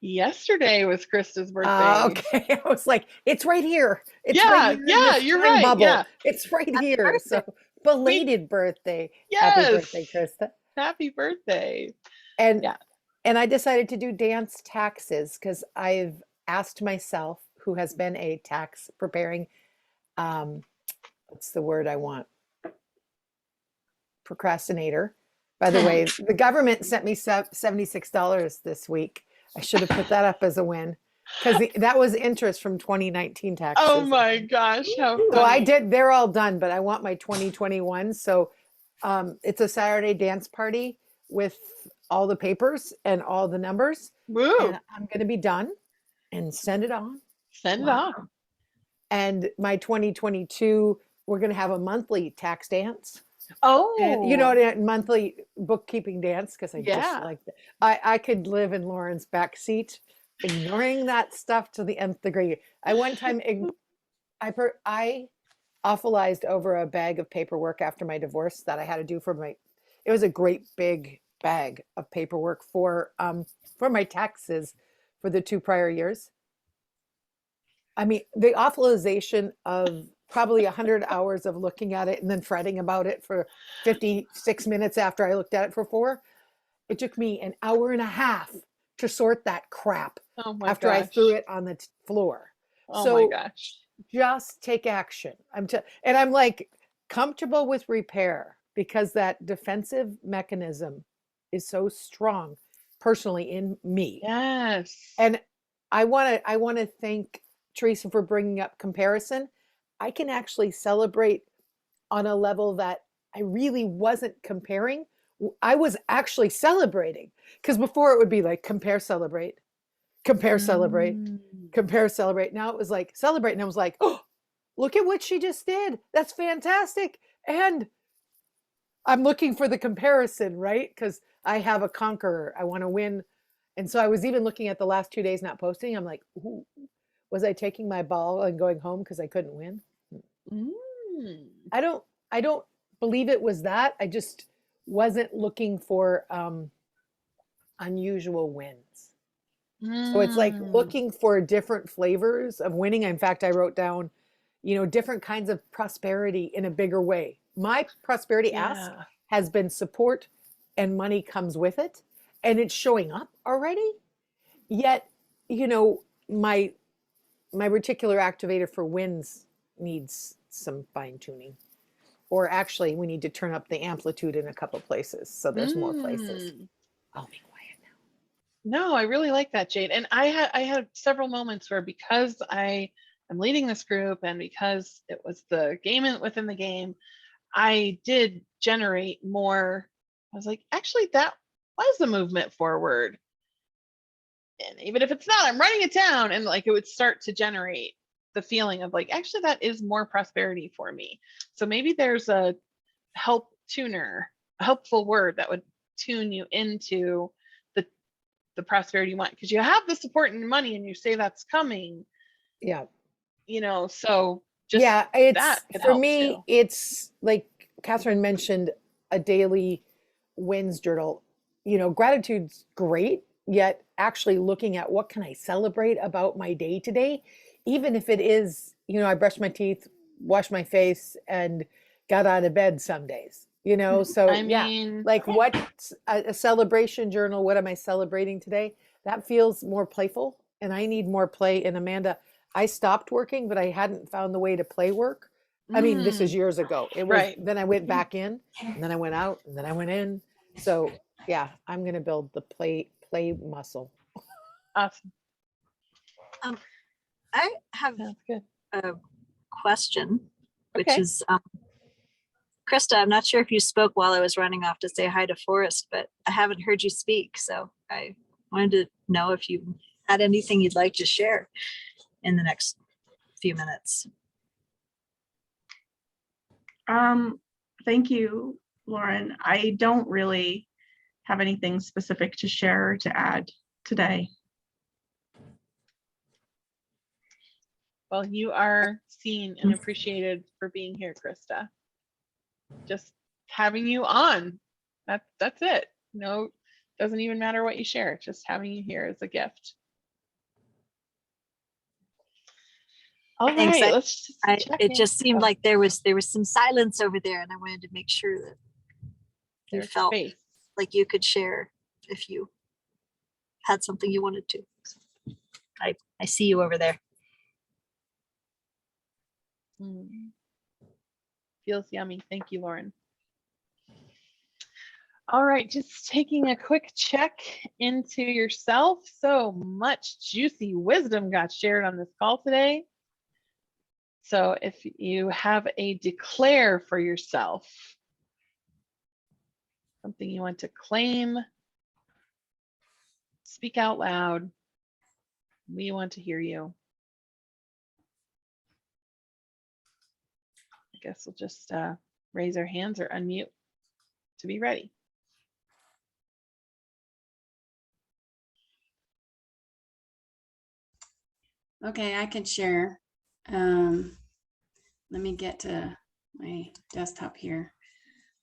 Speaker 2: Yesterday was Krista's birthday.
Speaker 1: Okay, I was like, it's right here. It's
Speaker 2: Yeah,
Speaker 1: right here
Speaker 2: yeah, you're right.
Speaker 1: Bubble.
Speaker 2: Yeah.
Speaker 1: It's right here. So belated birthday.
Speaker 2: Yes.
Speaker 1: Happy birthday, Krista.
Speaker 2: Happy birthday.
Speaker 1: And
Speaker 2: yeah.
Speaker 1: And I decided to do dance taxes because I've asked myself, who has been a tax preparing, what's the word I want? Procrastinator. By the way, the government sent me $76 this week. I should have put that up as a win. because that was interest from 2019 taxes.
Speaker 2: Oh my gosh, how
Speaker 1: So I
Speaker 2: funny.
Speaker 1: did, they're all done, but I want my 2021. So it's a Saturday dance party with all the papers and all the numbers.
Speaker 2: Woo,
Speaker 1: And I'm going to be done and send it on.
Speaker 2: send it
Speaker 3: Wow.
Speaker 2: off.
Speaker 1: And my 2022, we're going to have a monthly tax dance.
Speaker 2: Oh,
Speaker 1: And you know, a monthly bookkeeping dance, because I
Speaker 2: Yeah.
Speaker 1: just like that. I could live in Lauren's back seat, ignoring that stuff to the nth degree. I one time I awfulized over a bag of paperwork after my divorce that I had to do for my. It was a great big bag of paperwork for my taxes for the 2 prior years. I mean, the awfulization of probably 100 hours of looking at it and then fretting about it for 56 minutes after I looked at it for 4. It took me an hour and a half to sort that crap
Speaker 2: oh my
Speaker 1: after
Speaker 2: gosh.
Speaker 1: I threw it on the floor.
Speaker 2: Oh
Speaker 1: So
Speaker 2: my gosh.
Speaker 1: just take action. And I'm like comfortable with repair because that defensive mechanism is so strong personally in me.
Speaker 2: Yes.
Speaker 1: And I want to thank Teresa for bringing up comparison. I can actually celebrate on a level that I really wasn't comparing. I was actually celebrating, because before it would be like compare, celebrate, compare, celebrate,
Speaker 2: Mm.
Speaker 1: compare, celebrate. Now it was like celebrate. And I was like, oh, look at what she just did. That's fantastic. And I'm looking for the comparison, right? Because I have a conqueror. I want to win. And so I was even looking at the last 2 days not posting. I'm like, ooh, was I taking my ball and going home because I couldn't win?
Speaker 2: Mm.
Speaker 1: I don't believe it was that. I just wasn't looking for unusual wins. So it's like
Speaker 2: Mm.
Speaker 1: looking for different flavors of winning. In fact, I wrote down, different kinds of prosperity in a bigger way. My prosperity ask
Speaker 2: Yeah.
Speaker 1: has been support, and money comes with it, and it's showing up already. Yet, my reticular activator for wins needs some fine tuning. Or actually, we need to turn up the amplitude in a couple places, so there's more places.
Speaker 2: Mm.
Speaker 1: I'll be quiet now.
Speaker 2: No, I really like that, Jade. And I had several moments where, because I am leading this group and because it was the game within the game, I did generate more. I was like, actually, that was a movement forward. And even if it's not, I'm writing it down, and like it would start to generate the feeling of like, actually, that is more prosperity for me. So maybe there's a helpful word that would tune you into the prosperity you want, because you have the support and money and you say that's coming,
Speaker 1: Yeah.
Speaker 2: So just
Speaker 1: Yeah,
Speaker 2: that could
Speaker 1: for
Speaker 2: help
Speaker 1: me,
Speaker 2: too.
Speaker 1: it's like Catherine mentioned, a daily wins journal. Gratitude's great, yet actually looking at what can I celebrate about my day today, even if it is, I brushed my teeth, washed my face, and got out of bed some days, so
Speaker 2: I
Speaker 1: yeah,
Speaker 2: mean,
Speaker 1: like what's a celebration journal? What am I celebrating today? That feels more playful, and I need more play. And Amanda, I stopped working, but I hadn't found the way to play work. I mean, this is years ago. It was,
Speaker 2: right.
Speaker 1: then I went back in, and then I went out, and then I went in. So yeah, I'm going to build the play muscle.
Speaker 2: Awesome.
Speaker 4: I have
Speaker 2: Sounds good.
Speaker 4: a question, which
Speaker 2: Okay.
Speaker 4: is Krista, I'm not sure if you spoke while I was running off to say hi to Forrest, but I haven't heard you speak. So I wanted to know if you had anything you'd like to share in the next few minutes.
Speaker 6: Thank you, Lauren. I don't really have anything specific to share or to add today.
Speaker 2: Well, you are seen and appreciated for being here, Krista. Just having you on, that's it. Doesn't even matter what you share. Just having you here is a gift. All
Speaker 4: Thanks.
Speaker 2: right, let's just check
Speaker 4: it
Speaker 2: in.
Speaker 4: just seemed like there was some silence over there, and I wanted to make sure that you
Speaker 2: There's
Speaker 4: felt
Speaker 2: space.
Speaker 4: like you could share if you had something you wanted to. I see you over there.
Speaker 2: Feels yummy. Thank you, Lauren. All right, just taking a quick check into yourself. So much juicy wisdom got shared on this call today. So if you have a declare for yourself, something you want to claim, speak out loud. We want to hear you. I guess we'll just raise our hands or unmute to be ready.
Speaker 5: Okay, I can share. Let me get to my desktop here.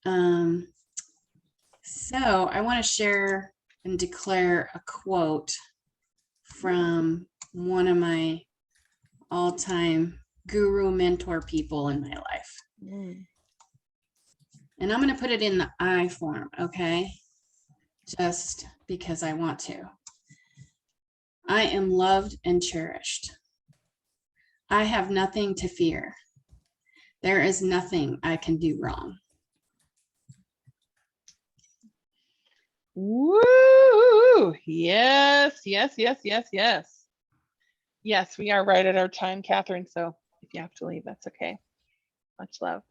Speaker 5: So I want to share and declare a quote from one of my all-time guru mentor people in my life. And I'm going to put it in the I form, okay? Just because I want to. I am loved and cherished. I have nothing to fear. There is nothing I can do wrong.
Speaker 2: Woo! Yes, yes, yes, yes, yes. Yes, we are right at our time, Catherine. So if you have to leave, that's okay. Much love.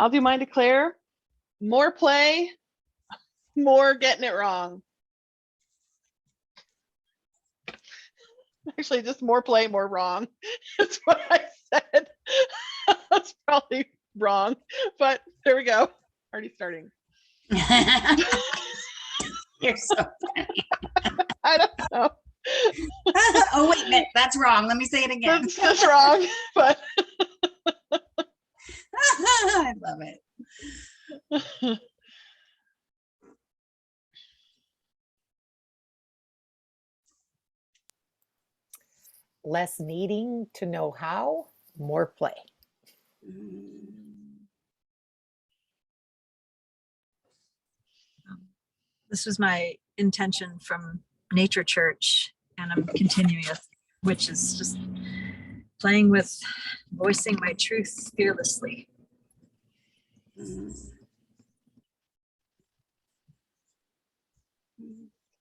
Speaker 2: I'll do mine, declare. More play, more getting it wrong. Actually, just more play, more wrong. That's what I said. That's probably wrong, but there we go. Already starting.
Speaker 5: You're so funny.
Speaker 2: I don't know.
Speaker 5: Oh, wait a minute. That's wrong. Let me say it again.
Speaker 2: That's wrong, but
Speaker 5: I love it.
Speaker 1: Less needing to know how, more play.
Speaker 4: This was my intention from Nature Church, and I'm continuing it, which is just playing with voicing my truth fearlessly.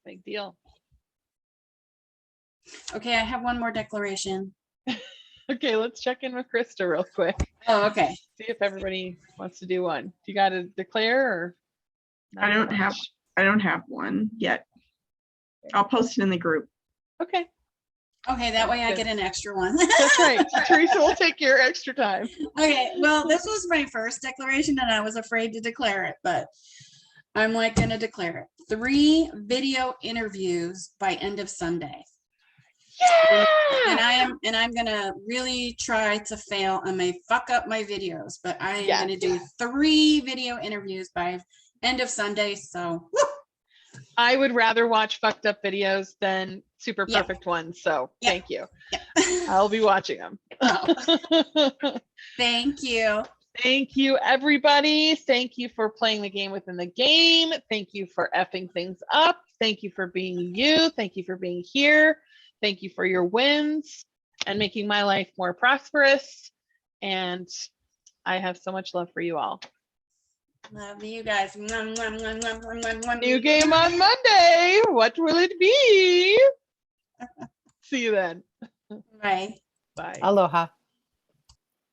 Speaker 2: big deal.
Speaker 5: Okay, I have one more declaration.
Speaker 2: Okay, let's check in with Krista real quick.
Speaker 5: Oh, okay.
Speaker 2: See if everybody wants to do one. You got to declare or? not
Speaker 6: I
Speaker 2: so
Speaker 6: don't have
Speaker 2: much?
Speaker 6: I don't have one yet. I'll post it in the group.
Speaker 2: Okay,
Speaker 5: Okay, that way I get an extra one.
Speaker 2: that's right. Teresa will take your extra time.
Speaker 5: Okay, well, this was my first declaration and I was afraid to declare it, but I'm like gonna declare it. 3 video interviews by end of Sunday. And I'm gonna really try to fail. I may fuck up my videos, but I am
Speaker 2: Yes.
Speaker 5: gonna do 3 video interviews by end of Sunday. So woo!
Speaker 2: I would rather watch fucked up videos than super
Speaker 5: Yeah.
Speaker 2: perfect ones. So
Speaker 5: Yeah.
Speaker 2: thank you.
Speaker 5: Yeah.
Speaker 2: I'll be watching them.
Speaker 5: Oh, thank you.
Speaker 2: Thank you, everybody. Thank you for playing the game within the game. Thank you for effing things up. Thank you for being you. Thank you for being here. Thank you for your wins and making my life more prosperous. And I have so much love for you all.
Speaker 5: Love you guys. Mwah, mwah, mwah, mwah, mwah, mwah, mwah.
Speaker 2: New game on Monday. What will it be? See you then.
Speaker 5: Bye.
Speaker 2: Bye.
Speaker 1: Aloha.